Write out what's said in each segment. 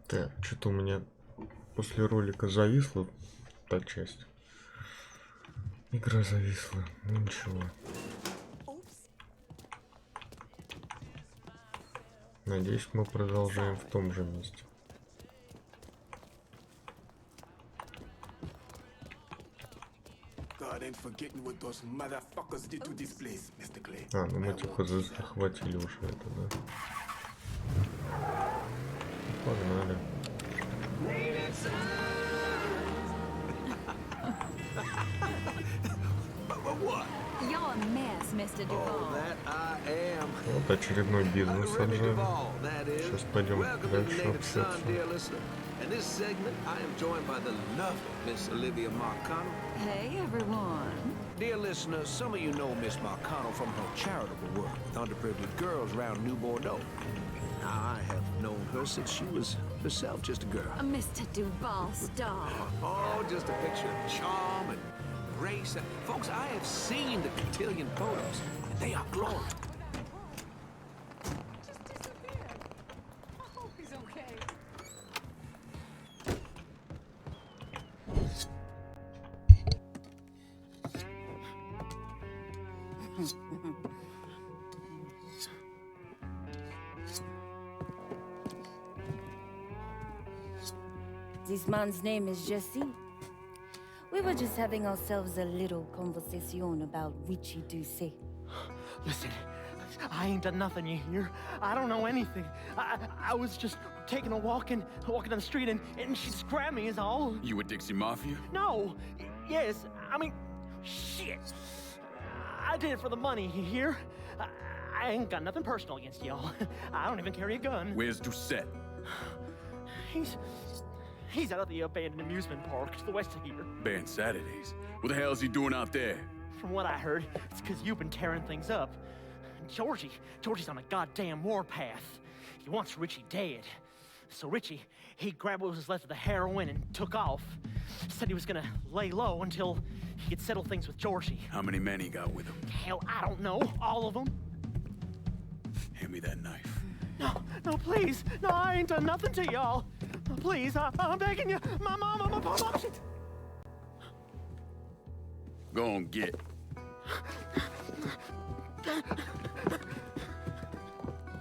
Так, что-то у меня после ролика зависла та часть. Игра зависла, ну ничего. Надеюсь, мы продолжаем в том же месте. А, ну мы типа захватили уже это, да? Погнали. Вот очередной бизнес отжали. Сейчас пойдем дальше общаться. In this segment, I am joined by the lovely Miss Olivia Marcano. Hey, everyone. Dear listeners, some of you know Miss Marcano from her charitable work with underprivileged girls around New Bordeaux. Now, I have known her since she was herself just a girl. A Mr. Duval star. Oh, just a picture of charm and grace. Folks, I have seen the cotillion photos. They are glorious. This man's name is Jesse. We were just having ourselves a little conversation about Richie Doucet. Listen, I ain't done nothing, you hear? I don't know anything. I was just taking a walking down the street and she grabbed me is all. You with Dixie Mafia? No. Yes, I mean, shit. I did it for the money, you hear? I ain't got nothing personal against y'all. I don't even carry a gun. Where's Doucet? He's out at the abandoned amusement park to the west of here. Banned Saturdays. What the hell is he doing out there? From what I heard, it's because you've been tearing things up. Georgie's on a goddamn warpath. He wants Richie dead. So Richie, he grabbed what was left of the heroin and took off. Said he was gonna lay low until he could settle things with Georgie. How many men he got with him? Hell, I don't know. All of them. Hand me that knife. No, please. No, I ain't done nothing to y'all. Please, I'm begging you. My mom, shit. Go on, get.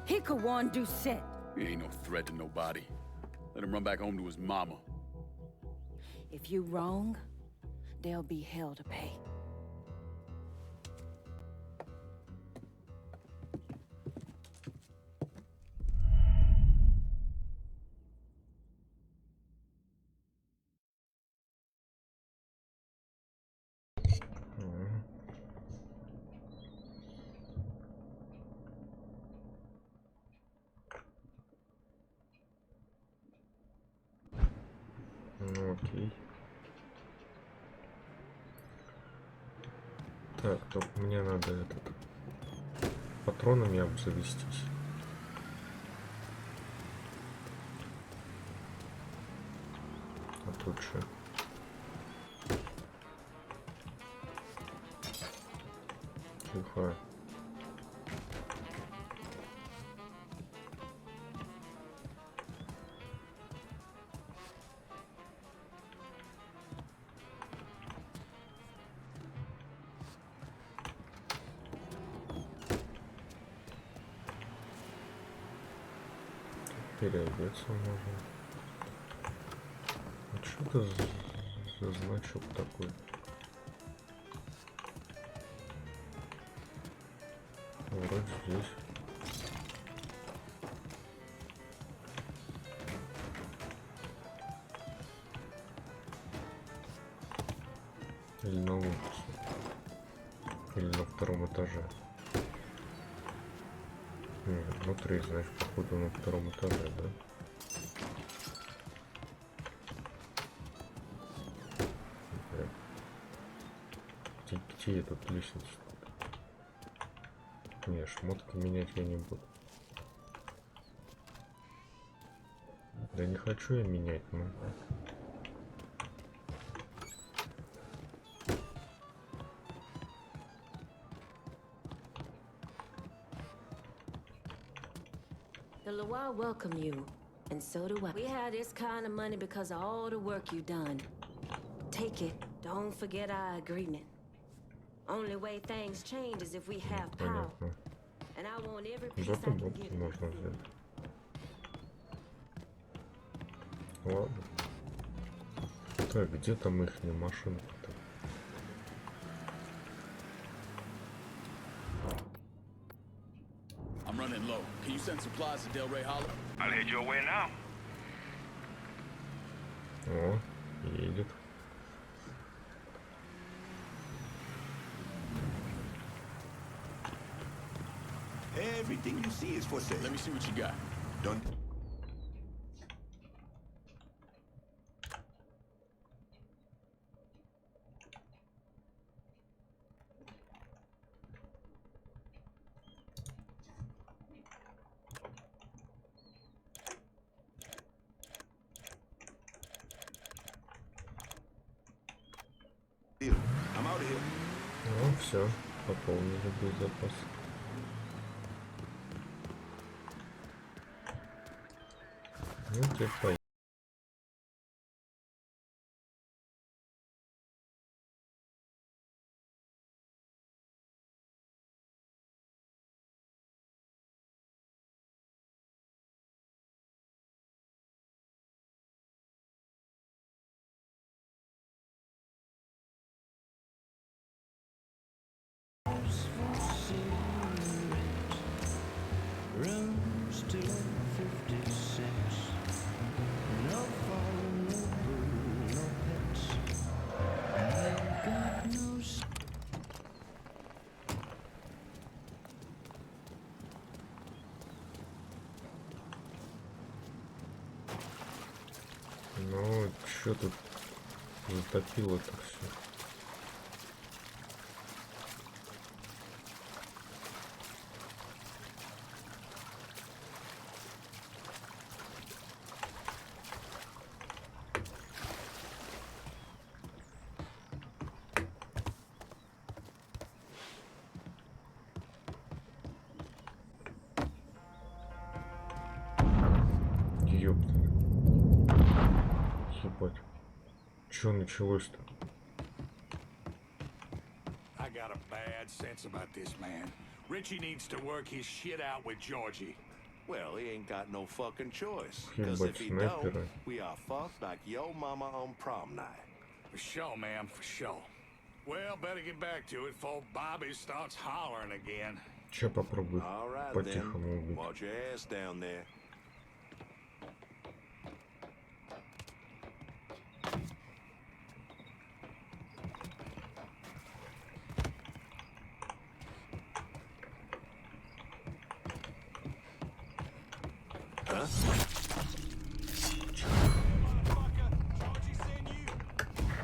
He could warn Doucet. He ain't no threat to nobody. Let him run back home to his mama. If you wrong, there'll be hell to pay. Ну окей. Так, только мне надо патронами обзавестись. А тут что? Тихо. Переодеться можно. А что это за значок такой? Вроде здесь. Или на улице. Или на втором этаже. Внутри, значит, походу на втором этаже, да? Где тут лестница? Не, шмотки менять я не буду. Да не хочу я менять, ну. The Loire welcome you. And so do I. We have this kind of money because of all the work you've done. Take it. Don't forget our agreement. Only way things change is if we have power. Понятно. And I want every piece I Зато can бабки get. можно взять. Ладно. Так, где там их машинка-то? I'm running low. Can you send supplies to Del Rey Hollow? I'll head your way now. О, едет. Everything you see is for sale. Let me see what you got. Don't. I'm out of here. Ну, все, пополнили боезапас. Ну, теперь поехали. Ну, что тут затопило так все? Ёпта. Ебать. Чё началось-то? I got a bad sense about this man. Richie needs to work his shit out with Georgie. Well, he ain't got no fucking choice. Because Ебать, if he don't, снайперы. we are fucked like yo mama on prom night. For sure, man, for sure. Well, better get back to it before Bobby starts hollering again. Че попробуй All right, по-тихому then. убить. Watch your ass down there.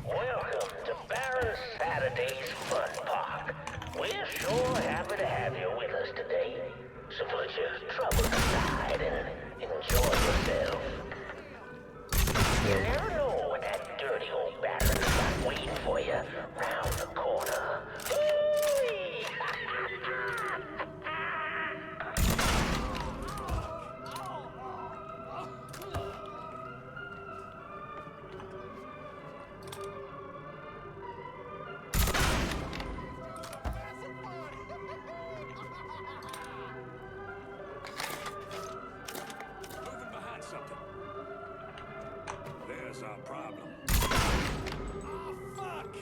Welcome to Baron Saturday's Fun Park. We're sure happy to have you with us today. So put your troubles aside and enjoy yourself. You never know what that dirty old Baron's got waiting for you round the corner. Ooh-wee. Moving behind something. There's our problem. Oh, fuck!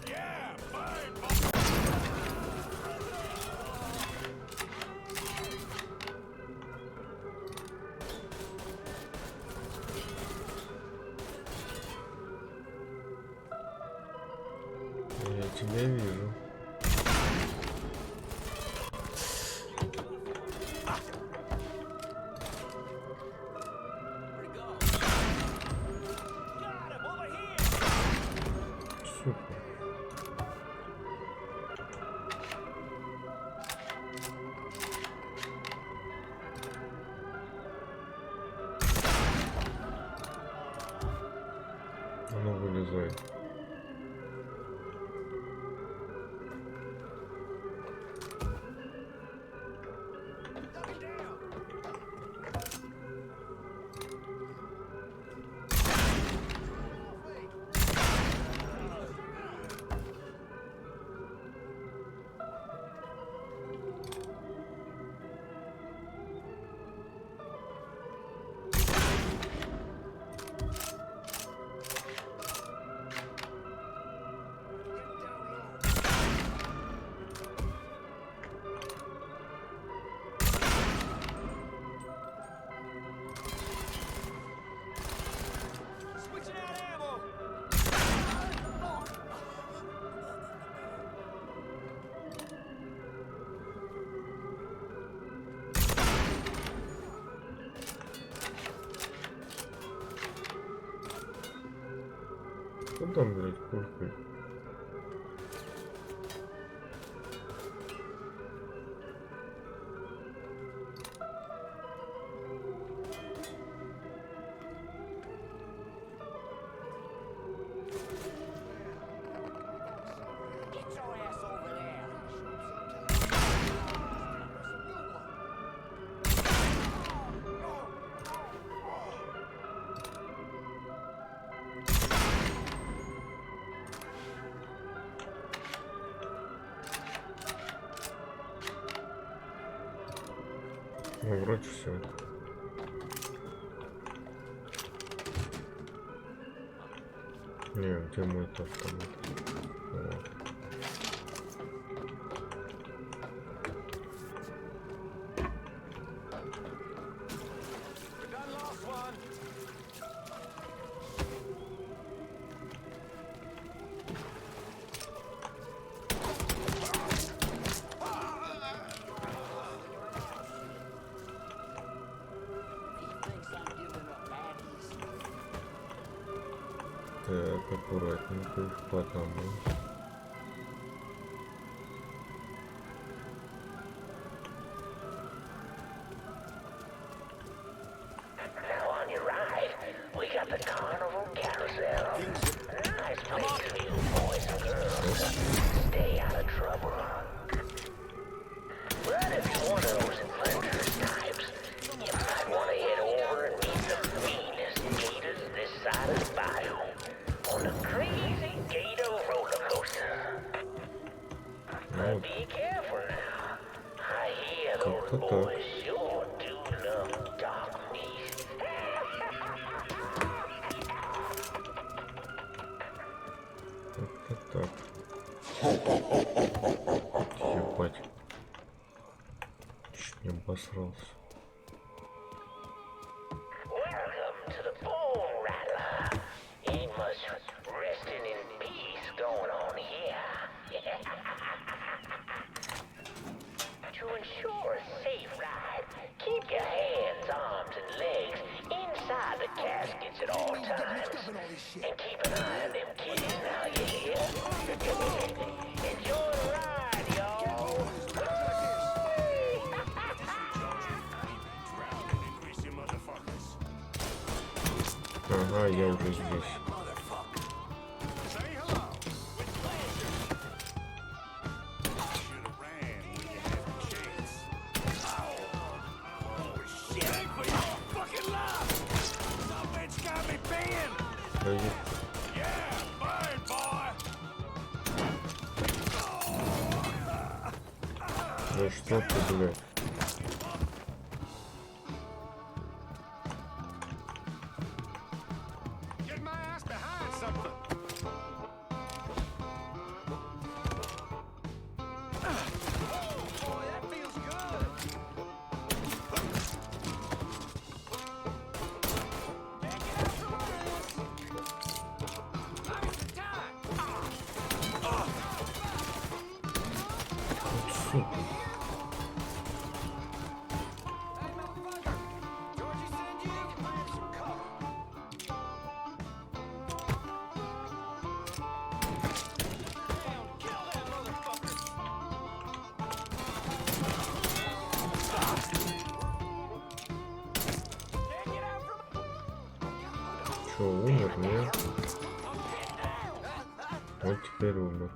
Yeah, fine! Я тебя вижу. Супер. А ну вылезай. Куда, блядь, пулькой? Ну, вроде все. Не, где мой автомат? Вот. Так, аккуратненько их по одному. Now on your right, we got the carnival carousel. Nice place for you boys and girls. Stay out of trouble. But if you're one of those adventurous types, you might want to head over and meet the meanest gators this side of the biome on the crazy gator roller coaster. But be careful now. I hear those boys sure do love dark meat. Вот так. Ебать. Чуть не обосрался. Welcome to the bone rattler. He must resting in peace going on here. To ensure a safe ride, keep your hands, arms, and legs inside the caskets at all times. And keep an eye on them kids now, you hear? Enjoy the ride, y'all. Ага, я уже здесь. Да я- Да что ты, блядь? Сука. Чё, умер, нет? Вот теперь умер.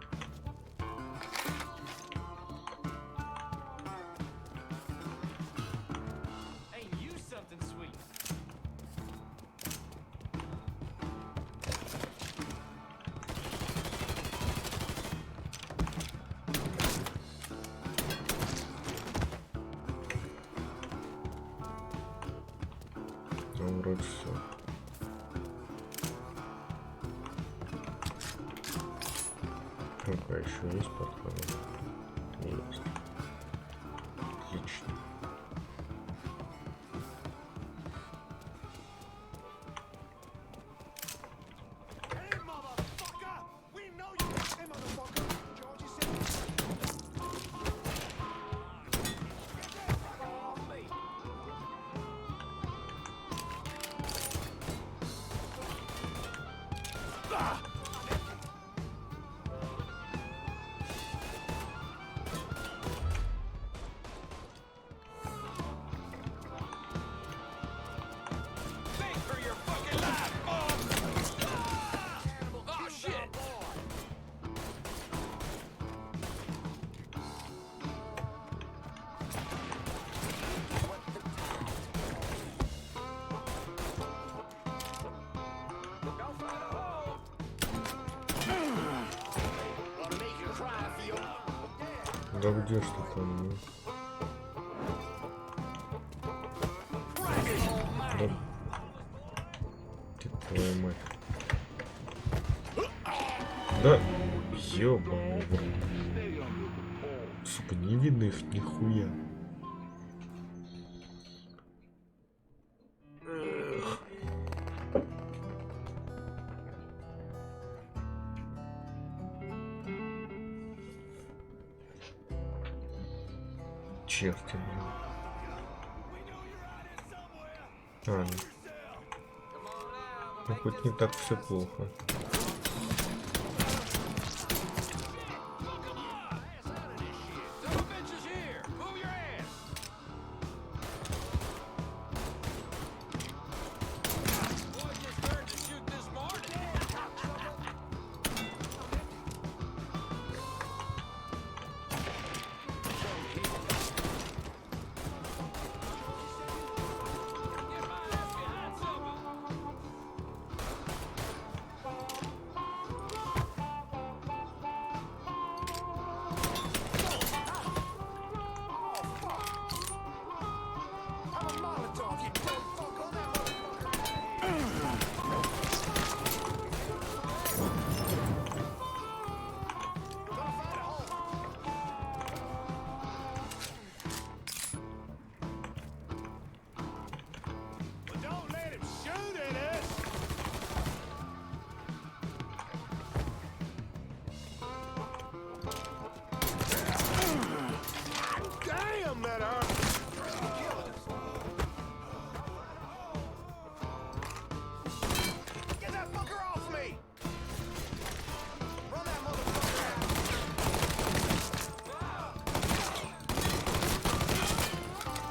Ну, вроде все. Ну-ка, еще есть патроны? Есть. Отлично. Да где что там? Ну? Да. Ты твою мать. Да, ёбаный в рот. Сука, не видно их нихуя. Эх. Черти, блин. А, ну хоть не так все плохо.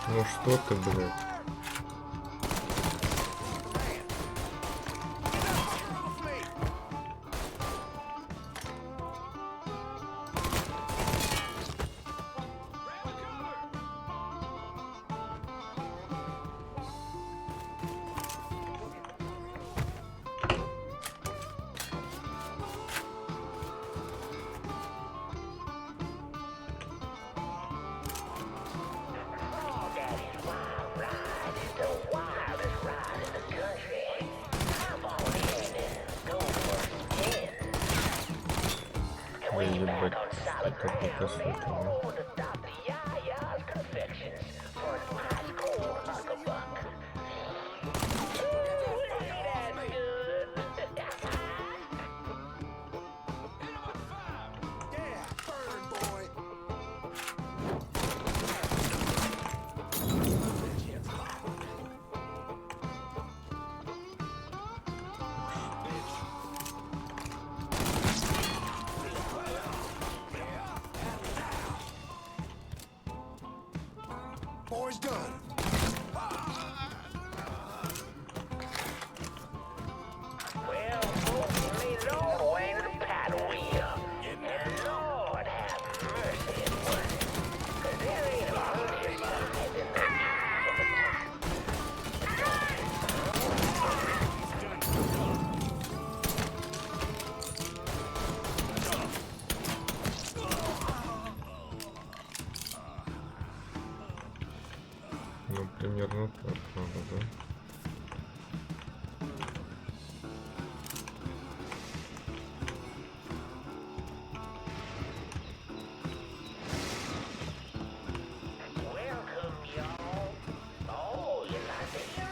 Ну что ты, блядь? Ебать, что такое косвенно. Boy's done. Well, folks, you made it all the way to the paddle wheel. And Lord have mercy at work. 'Cause there ain't a funnier sight than the view from the top. Ну, примерно так надо, да?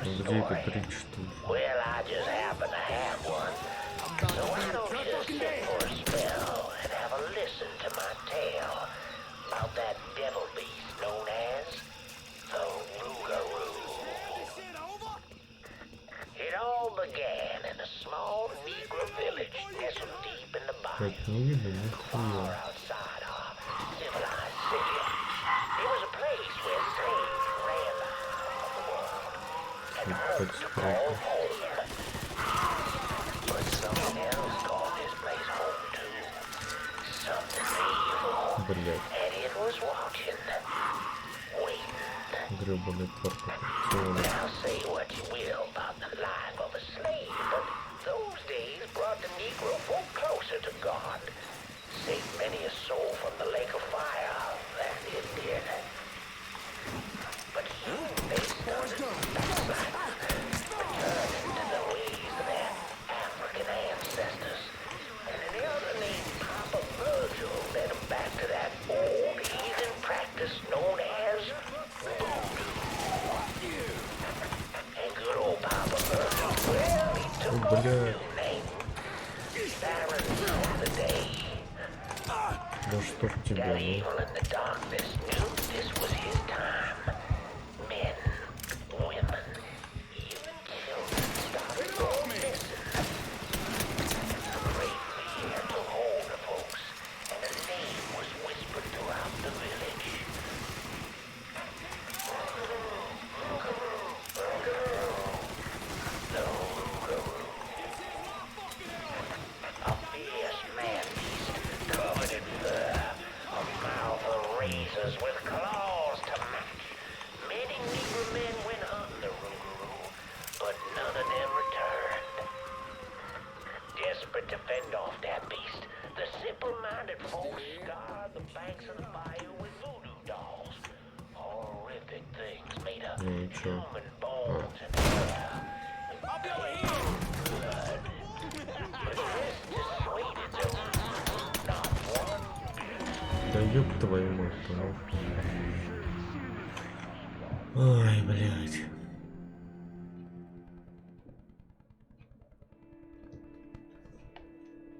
Где это 3-4? Well, I just happen to have one. So why don't you sit for a spell and have a listen to my tale about that devil beast known as the Rougarou. It all began in a small Negro village nestled deep in the bayou, Это не видно far нихуя. outside our civilized city. It was a place where slaves ran the high of the world and Ебать, called сколько. home. But someone else called this place home too. Something evil. Блядь, And it was watching, waiting. гребаный парк аттракционов. Now say what you will about the life of a slave, but those days brought the Negro folk closer to God. Saved many a soul from the lake of fire Что в тебе, That ну? evil in the darkness knew this was his time. Men, women, even children started going missing. Great fear took hold of folks, and a name was whispered throughout the village. The Rougarou. A fierce man-beast covered in fur, a mouth of razors with claws to match. Many Negro men went hunting the Rougarou, but none of them returned. Desperate to fend off that beast, the simple-minded folks scoured the banks of the bayou with voodoo dolls. Horrific things made of human bones and hair. Blood. But this dissuaded the Rougarou not one bit. Да ёб твою мать, ну. Ай, блядь.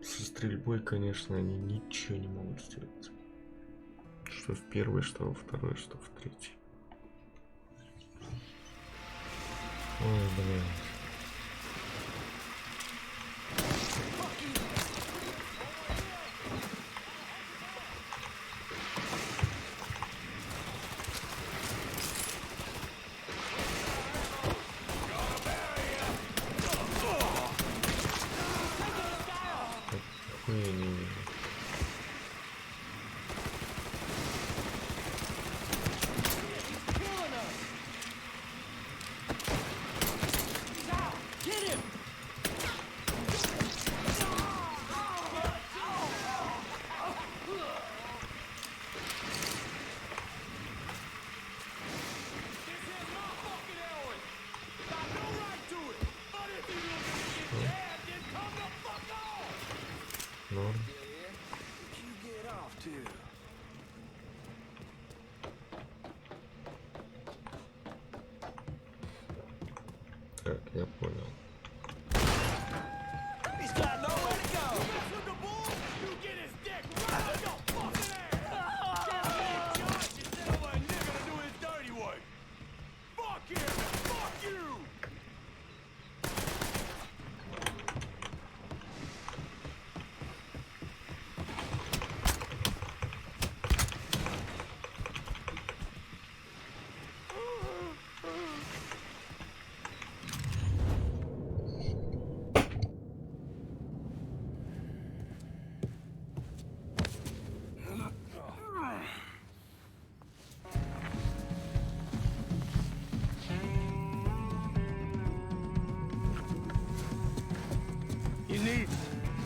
Со стрельбой, конечно, они ничего не могут сделать. Что в первой, что во второй, что в третьей. Ой, блядь. Нихуя не вижу. Норм. Так, я понял.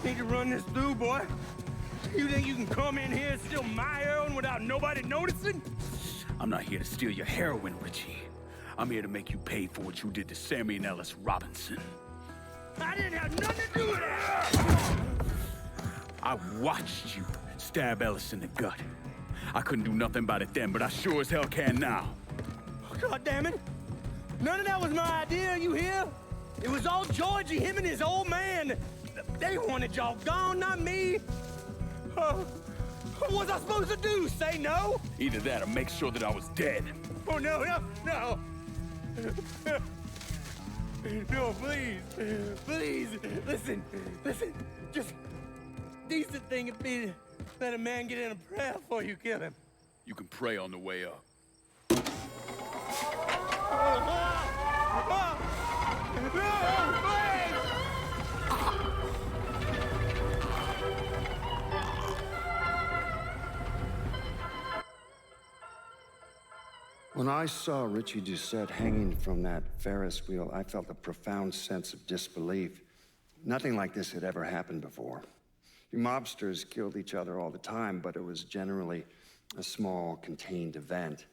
Need to run this through, boy. You think you can come in here and steal my heroin without nobody noticing? I'm not here to steal your heroin, Richie. I'm here to make you pay for what you did to Sammy and Ellis Robinson. I didn't have nothing to do with that! I watched you stab Ellis in the gut. I couldn't do nothing about it then, but I sure as hell can now. God damn it! None of that was my idea, you hear? It was all Georgie, him and his old man. They wanted y'all gone, not me. What was I supposed to do? Say no? Either that or make sure that I was dead. Oh, no. No, please. Please, listen. Just decent thing would be to let a man get in a prayer before you kill him. You can pray on the way up. When I saw Richie Doucette hanging from that Ferris wheel, I felt a profound sense of disbelief. Nothing like this had ever happened before. You mobsters killed each other all the time, but it was generally a small, contained event.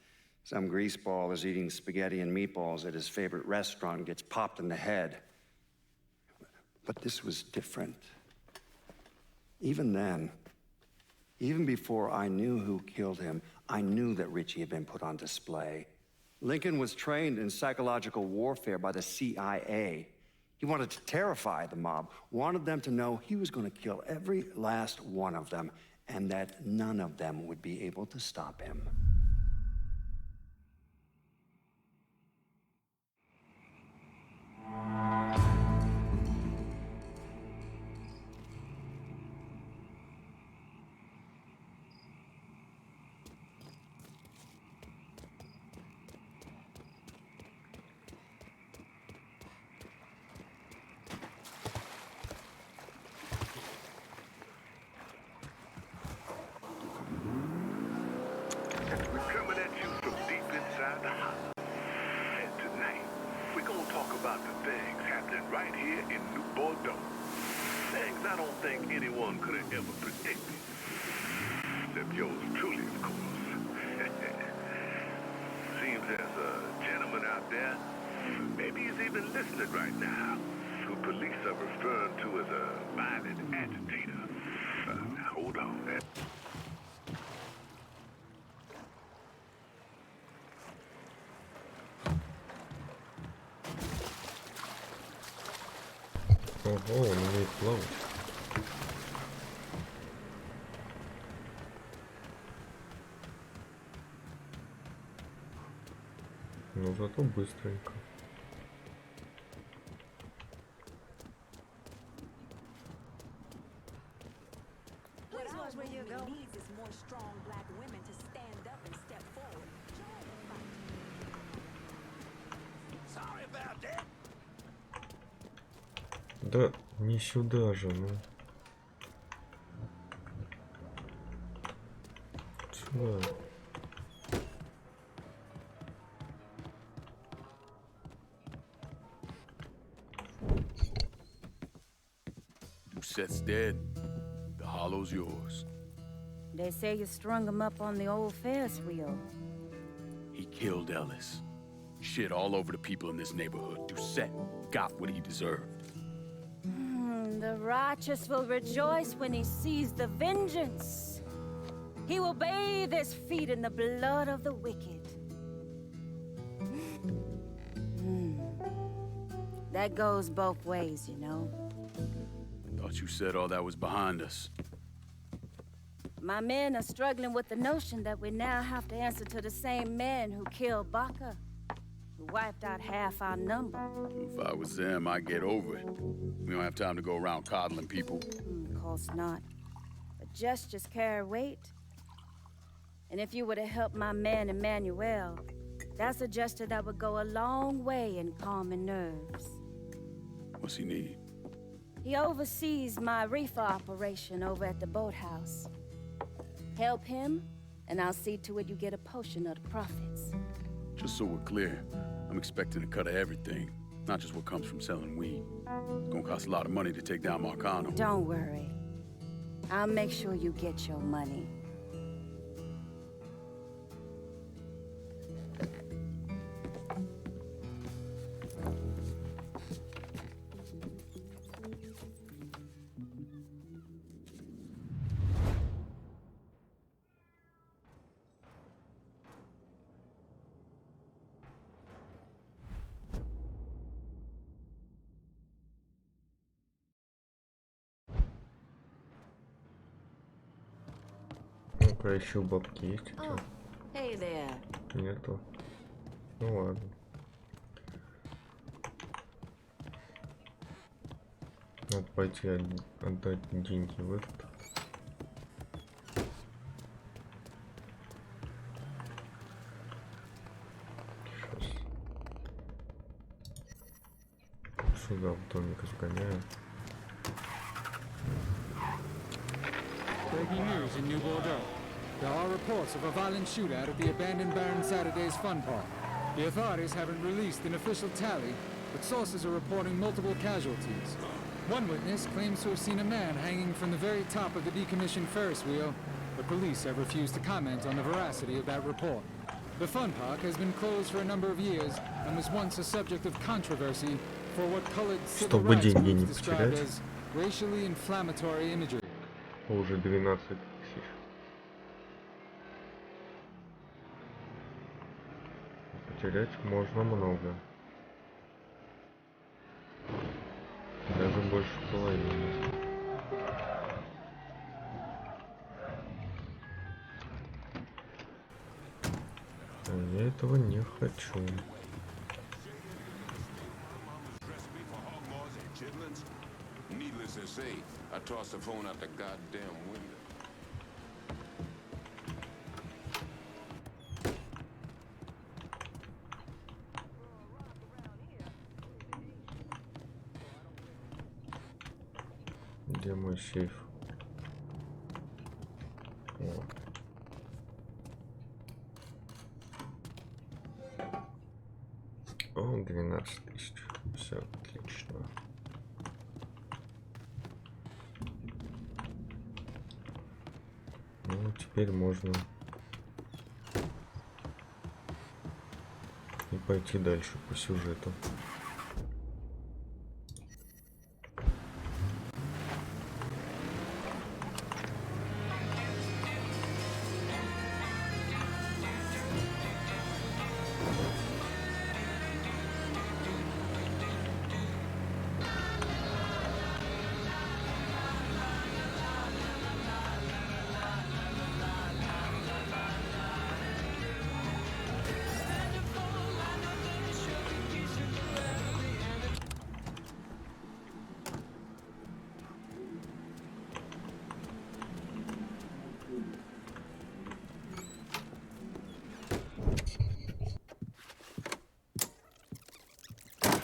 Some greaseball is eating spaghetti and meatballs at his favorite restaurant and gets popped in the head. But this was different. Even then, even before I knew who killed him, I knew that Richie had been put on display. Lincoln was trained in psychological warfare by the CIA. He wanted to terrify the mob, wanted them to know he was going to kill every last one of them, and that none of them would be able to stop him. Coming at you from deep inside the house. And tonight, we're gonna talk about the things happening right here in New Bordeaux. Things I don't think anyone could have ever predicted. Except yours truly, of course. Seems there's a gentleman out there, maybe he's even listening right now, who police are referring to as a violent agitator. Now hold on, man. Ого, он умеет плавать. Ну зато быстренько. Да не сюда же, ну. Сюда. Doucette's dead. The hollow's yours. They say you strung him up on the old Ferris wheel. He killed Ellis. Shit all over the people in this neighborhood. Doucette got what he deserved. The righteous will rejoice when he sees the vengeance. He will bathe his feet in the blood of the wicked. That goes both ways, you know. Thought you said all that was behind us. My men are struggling with the notion that we now have to answer to the same men who killed Baca, who wiped out half our number. If I was them, I'd get over it. We don't have time to go around coddling people. Of course not. But gestures carry weight. And if you were to help my man Emmanuel, that's a gesture that would go a long way in calming nerves. What's he need? He oversees my reefer operation over at the boathouse. Help him, and I'll see to it you get a portion of the profits. Just so we're clear, I'm expecting a cut of everything, not just what comes from selling weed. It's gonna cost a lot of money to take down Marcano. Don't worry. I'll make sure you get your money. Ну-ка, еще бабки есть? Oh, hey there. Нету. Ну ладно. Надо пойти отдать деньги в этот. Сейчас. Сюда в домик сгоняю. Breaking news in New Bordeaux. There are reports of a violent shootout at the abandoned Baron Saturday's fun park. The authorities haven't released an official tally, but sources are reporting multiple casualties. One witness claims to have seen a man hanging from the very top of the decommissioned Ferris wheel, but police have refused to comment on the veracity of that report. The fun park has been closed for a number of years and was once a subject of controversy for what colored civil rights groups described as racially inflammatory imagery. Уже 12 тысяч. Потерять можно много. Даже больше половины. А я этого не хочу. Needless to say, I tossed the phone out the goddamn window. Где мой сейф? О. О, 12 тысяч. Все отлично. Ну, теперь можно и пойти дальше по сюжету.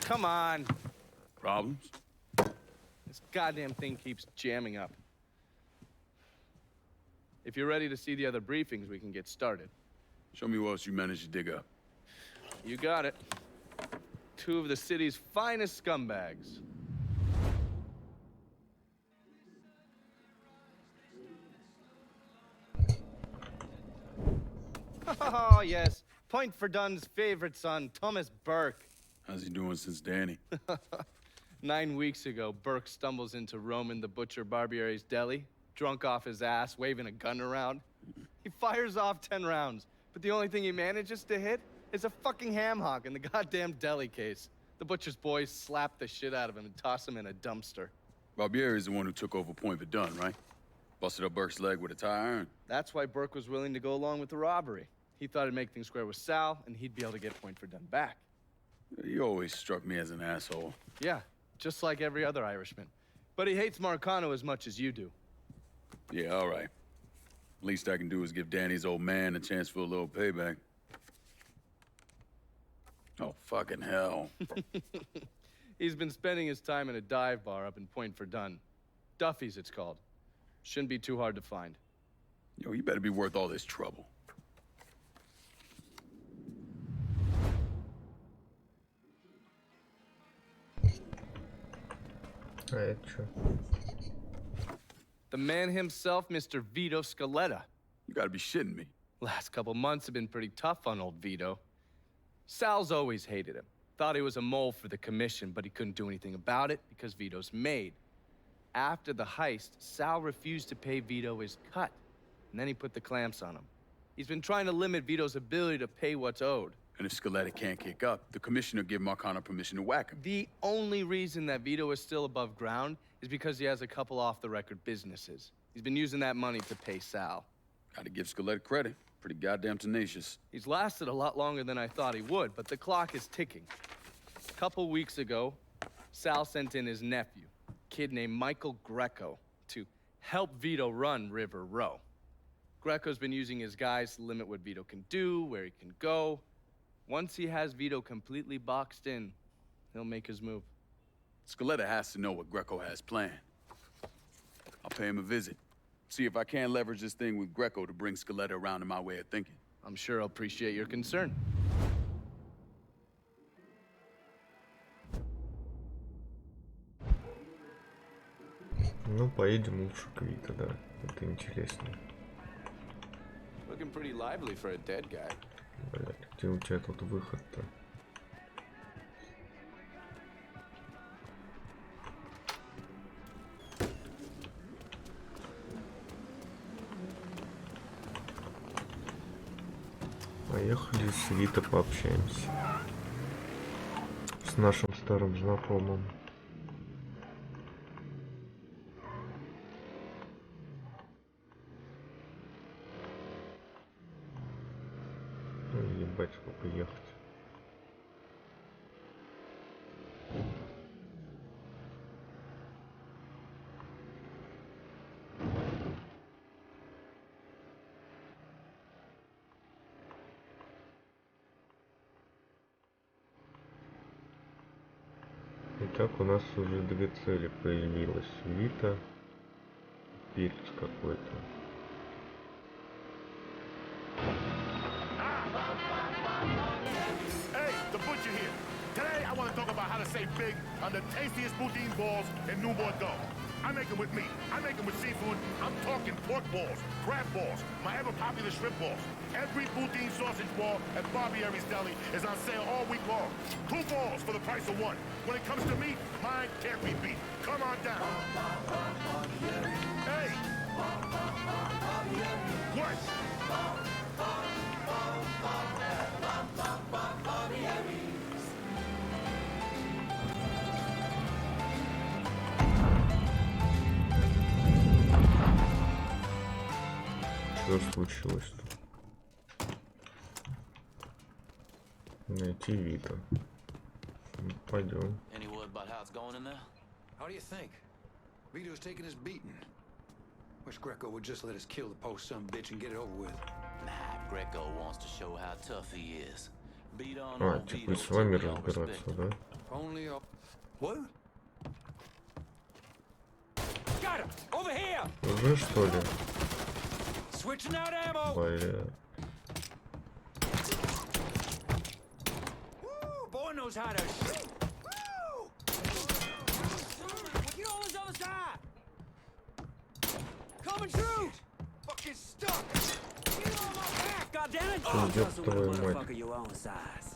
Come on. Problems? This goddamn thing keeps jamming up. If you're ready to see the other briefings, we can get started. Show me what else you managed to dig up. You got it. 2 of the city's finest scumbags. Oh, yes. Point for Dunn's favorite son, Thomas Burke. How's he doing since Danny? 9 weeks ago, Burke stumbles into Roman the Butcher Barbiere's deli, drunk off his ass, waving a gun around. He fires off 10 rounds, but the only thing he manages to hit is a fucking ham hock in the goddamn deli case. The butcher's boys slap the shit out of him and toss him in a dumpster. Barbiere's the one who took over Point Verdun, right? Busted up Burke's leg with a tire iron. That's why Burke was willing to go along with the robbery. He thought it'd make things square with Sal, and he'd be able to get Point Verdun back. He always struck me as an asshole. Yeah, just like every other Irishman. But he hates Marcano as much as you do. Yeah, all right. Least I can do is give Danny's old man a chance for a little payback. Oh, fucking hell. He's been spending his time in a dive bar up in Point Verdun. Duffy's, it's called. Shouldn't be too hard to find. Yo, you better be worth all this trouble. The man himself, Mr. Vito Scaletta. You gotta be shitting me. Last couple months have been pretty tough on old Vito. Sal's always hated him. Thought he was a mole for the commission, but he couldn't do anything about it because Vito's made. After the heist, Sal refused to pay Vito his cut, and then he put the clamps on him. He's been trying to limit Vito's ability to pay what's owed. And if Scaletta can't kick up, the commissioner give Marcano permission to whack him. The only reason that Vito is still above ground is because he has a couple off-the-record businesses. He's been using that money to pay Sal. Gotta give Scaletta credit. Pretty goddamn tenacious. He's lasted a lot longer than I thought he would, but the clock is ticking. A couple weeks ago, Sal sent in his nephew, a kid named Michael Greco, to help Vito run River Row. Greco's been using his guys to limit what Vito can do, where he can go. Once he has Vito completely boxed in, he'll make his move. Scaletta has to know what Greco has planned. I'll pay him a visit. See if I can leverage this thing with Greco to bring Scaletta around to my way of thinking. I'm sure he'll appreciate your concern. Ну, поедем лучше к Вита, да. Это интереснее. Looking pretty lively for a dead guy. Блядь, где у тебя тут выход-то? Поехали с Вита пообщаемся. С нашим старым знакомым. Ну, ебать, сколько ехать. Итак, у нас уже две цели появилось. Вита, перец какой-то. Hey, the butcher here. Today I want to talk about how to save big on the tastiest poutine balls in New Bordeaux. I make them with meat. I make them with seafood. I'm talking pork balls, crab balls, my ever-popular shrimp balls. Every poutine sausage ball at Barbiere's Deli is on sale all week long. 2 balls for the price of 1. When it comes to meat, mine can't be beat. Come on down. Hey! What? Что случилось-то? Найти Вита. Пойдем. Any word about how it's going in there? How do you think? Vito's taking his beating. Wish Greco would just let us kill the post son bitch and get it over with. Nah, Greco wants to show how tough he is. Beat on А, old типа Vito с вами till we all разбираться, respect. да? Only a... What? Got him! Over here! Уже что ли? Switching out ammo! Бля. Woo, boy knows how to shoot! Woo! Get on this other side! Coming through! Fucking stuck! Get on my back, goddammit! Oh, ёб твою мать. Motherfucker your own size.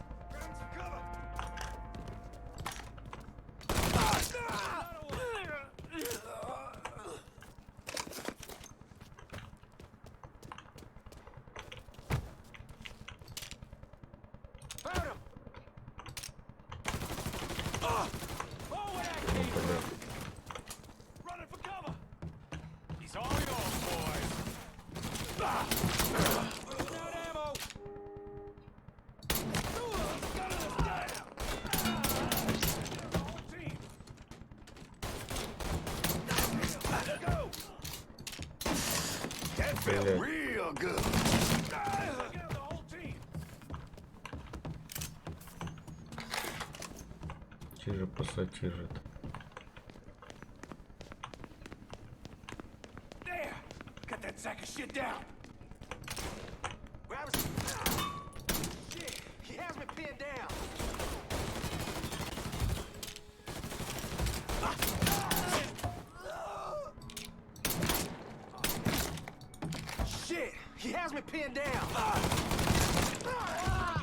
Felt real good. Тиже пассатижит. There! Got that sack of shit down! Grab his... Shit! He has me pinned down! Shit! He has me pinned down! Taking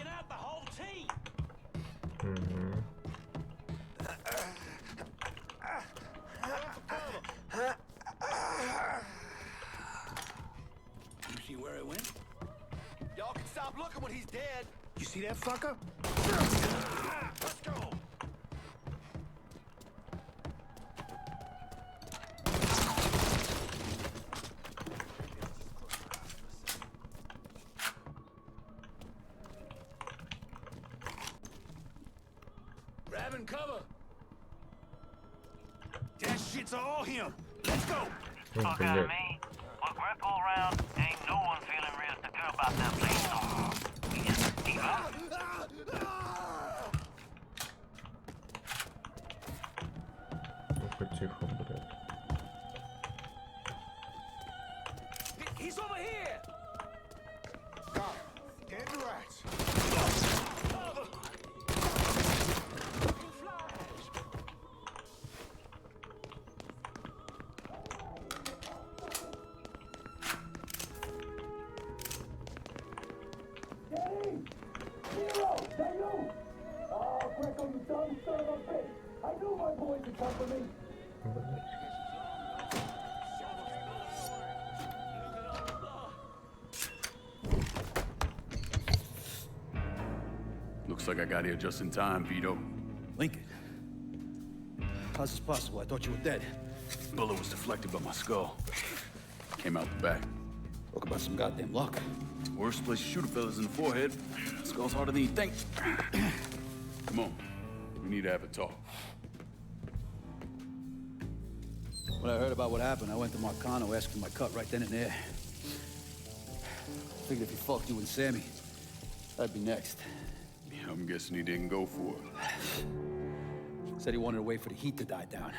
out the whole team! You see where it went? Y'all can stop looking when he's dead! You see that fucker? Let's go! Grabbing cover. That shit's all him. Let's go. Fuck out of me. With Greco around, ain't no one feeling real secure about that place no more. We just keep out. Ну-ка, тихо, блядь. He's over here! Got him. Get the rats. Looks like I got here just in time, Vito. Lincoln. How's this possible? I thought you were dead. Bullet was deflected by my skull. Came out the back. Talk about some goddamn luck. Worst place to shoot a fella's in the forehead. Skull's harder than you think. Come on. We need to have a talk. When I heard about what happened, I went to Marcano asking my cut right then and there. Figured if he fucked you and Sammy, I'd be next. Yeah, I'm guessing he didn't go for it. Said he wanted to wait for the heat to die down.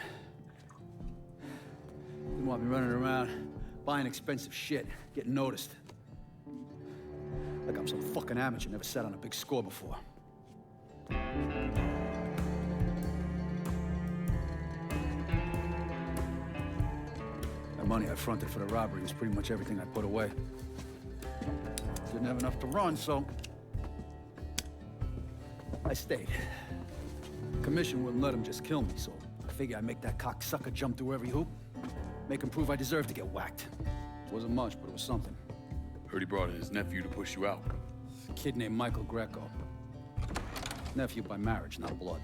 Didn't want me running around, buying expensive shit, getting noticed. Like I'm some fucking amateur, never sat on a big score before. The money I fronted for the robbery was pretty much everything I put away. Didn't have enough to run, so I stayed. Commission wouldn't let him just kill me, so I figured I'd make that cocksucker jump through every hoop. Make him prove I deserve to get whacked. Wasn't much, but it was something. Heard he brought in his nephew to push you out. A kid named Michael Greco. Nephew by marriage, not blood.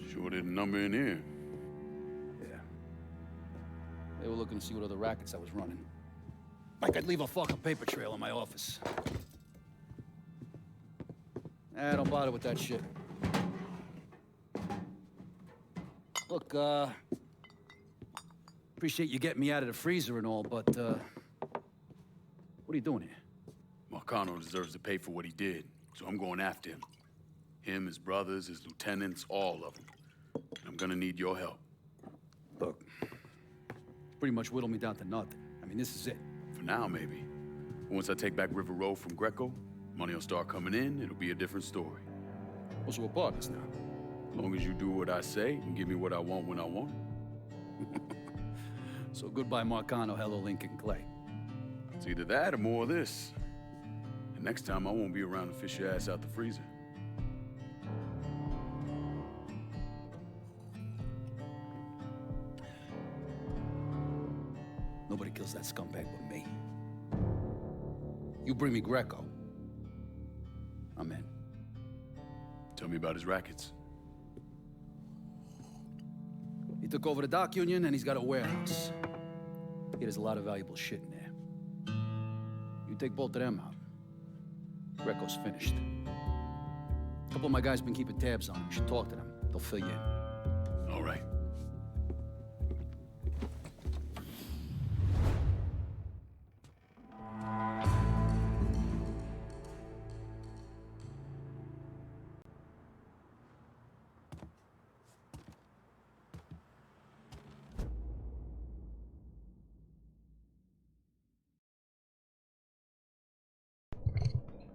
Sure didn't number in here. Yeah. They were looking to see what other rackets I was running. Like I'd leave a fucking paper trail in my office. Don't bother with that shit. Look, appreciate you getting me out of the freezer and all, but, what are you doing here? Marcano deserves to pay for what he did, so I'm going after him. Him, his brothers, his lieutenants, all of them. And I'm gonna need your help. Look, pretty much whittled me down to nothing. I mean, this is it. For now, maybe. Once I take back River Road from Greco, money will start coming in, it'll be a different story. Well, so we're partners now. As long as you do what I say and give me what I want when I want it. So goodbye, Marcano, hello, Lincoln Clay. It's either that or more of this. And next time, I won't be around to fish your ass out the freezer. Nobody kills that scumbag but me. You bring me Greco, I'm in. Tell me about his rackets. He took over the dock union and he's got a warehouse. He has a lot of valuable shit in there. You take both of them out, Greco's finished. A couple of my guys been keeping tabs on him. You should talk to them. They'll fill you in. All right.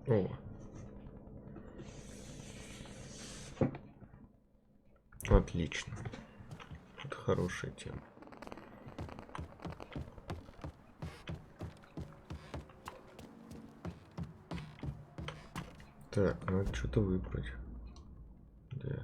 О. Отлично. Это хорошая тема. Так, надо что-то выбрать. Да.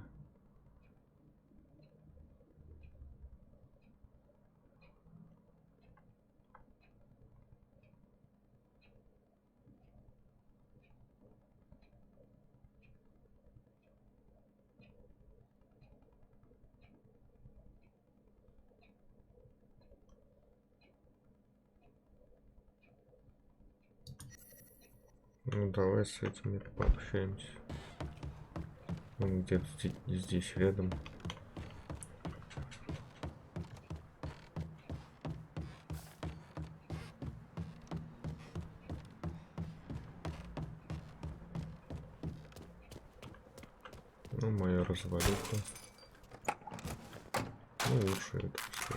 Ну давай с этими пообщаемся. Он где-то здесь рядом. Ну, моя развалюха. Ну, лучше это все.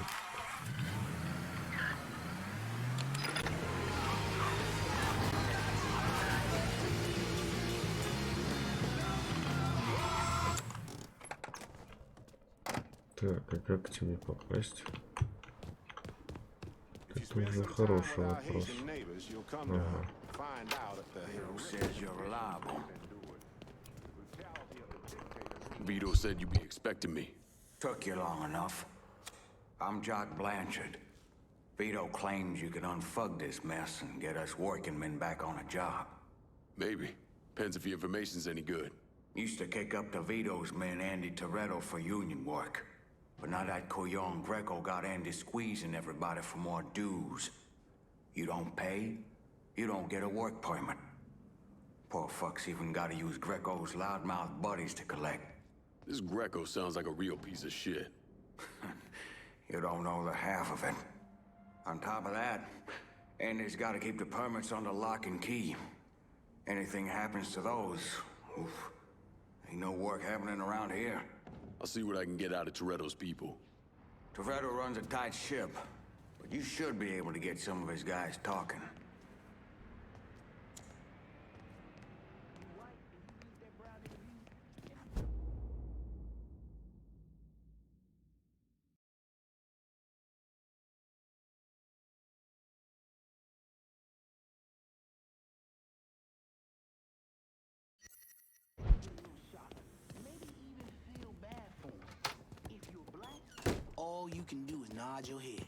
Так, а как к тебе попасть? Это уже хороший вопрос. Ага. Vito said you'd be expecting me. Took you long enough. I'm Jock Blanchard. Vito claims you can unfug this mess and get us working men back on a job. Maybe. Depends if the information's any good. Used to kick up to Vito's men Andy Toretto for union work. But now that Couillon Greco got Andy squeezing everybody for more dues. You don't pay, you don't get a work permit. Poor fuck's even gotta use Greco's loudmouth buddies to collect. This Greco sounds like a real piece of shit. You don't know the half of it. On top of that, Andy's gotta keep the permits under lock and key. Anything happens to those, oof, ain't no work happening around here. I'll see what I can get out of Toretto's people. Toretto runs a tight ship, but you should be able to get some of his guys talking. All you can do is nod your head.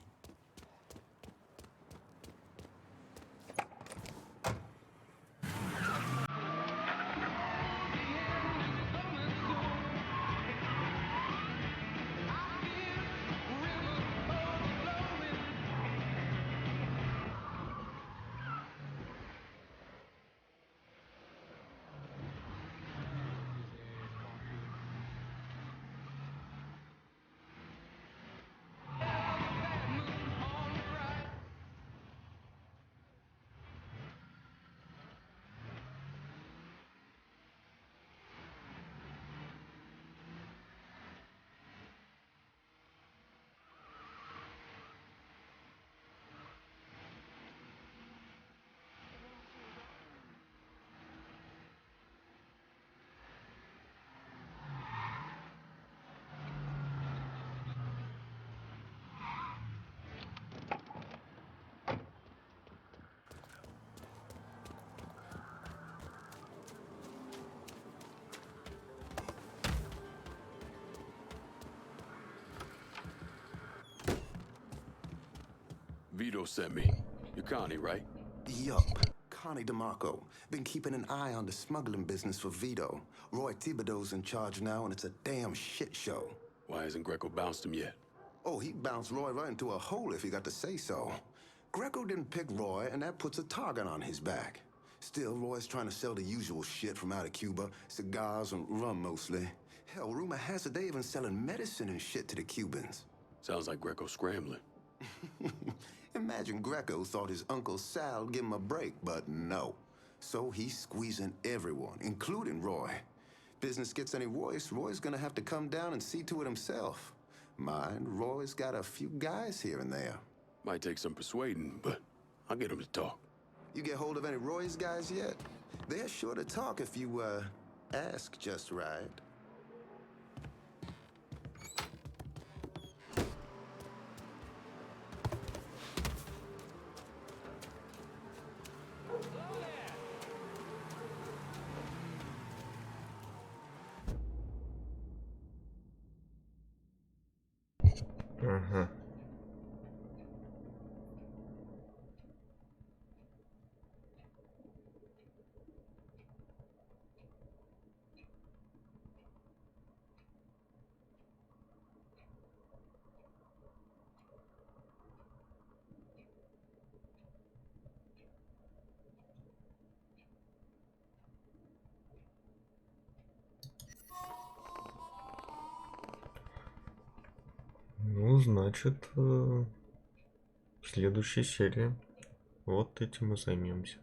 Vito sent me. You're Connie, right? Yup. Connie DeMarco. Been keeping an eye on the smuggling business for Vito. Roy Thibodeau's in charge now, and it's a damn shit show. Why hasn't Greco bounced him yet? Oh, he bounced Roy right into a hole if he got to say so. Greco didn't pick Roy, and that puts a target on his back. Still, Roy's trying to sell the usual shit from out of Cuba. Cigars and rum, mostly. Hell, rumor has it they even selling medicine and shit to the Cubans. Sounds like Greco's scrambling. Imagine Greco thought his Uncle Sal would give him a break, but no. So he's squeezing everyone, including Roy. Business gets any worse, Roy's gonna have to come down and see to it himself. Mind, Roy's got a few guys here and there. Might take some persuading, but I'll get him to talk. You get hold of any Roy's guys yet? They're sure to talk if you, ask just right. Ага. Ну, значит, в следующей серии вот этим и займемся.